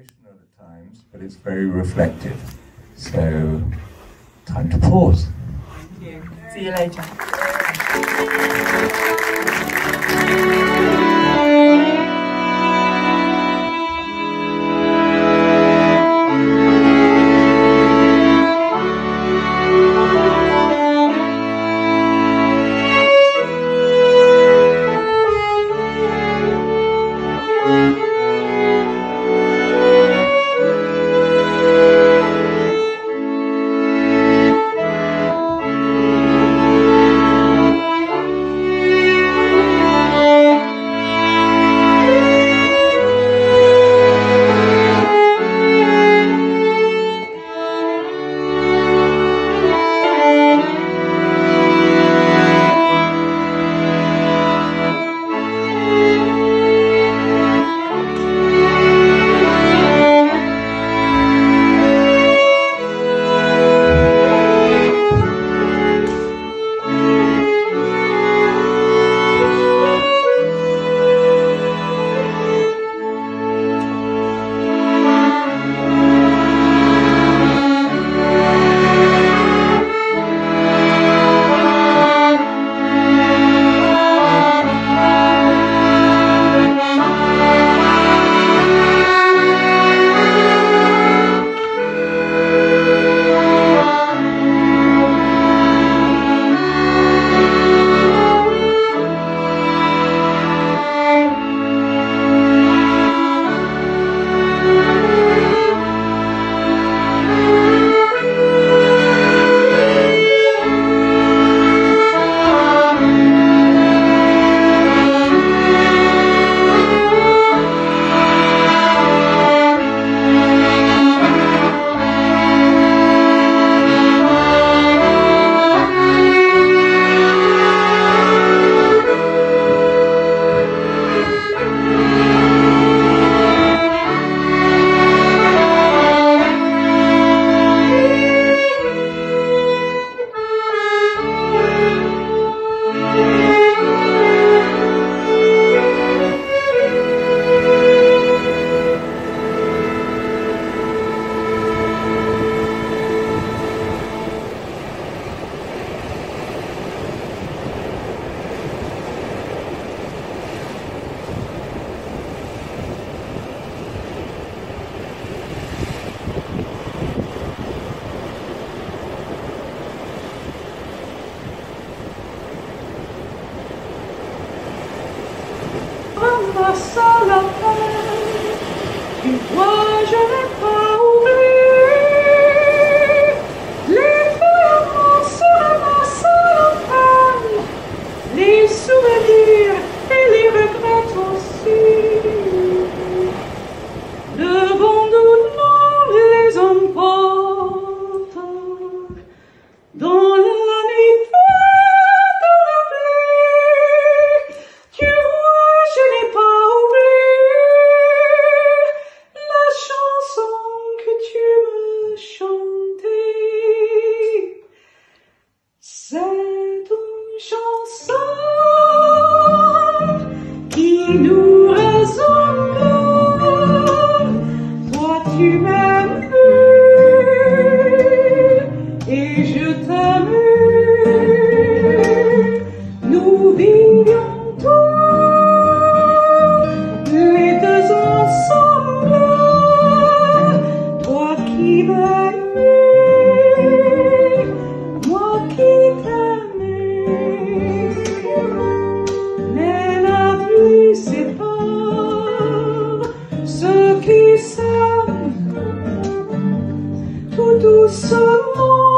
emotional at times, but it's very reflective. So, time to pause. Thank you. See you later. Sans la peine, tu vois, je n'ai pas oublié les feuillements sur ma salopane, les souvenirs et les regrets aussi. Le vent doux les emporte dans la nuit froide de la pluie. Tu vois, je n'ai pas c'est une chanson qui nous ressemble. Toi tu m'aimes et je t'aime. Nous vivions tous les deux ensemble. Toi qui m'aimes, moi qui t'aime. Mais la vie sépare ceux qui s'aiment tout doucement.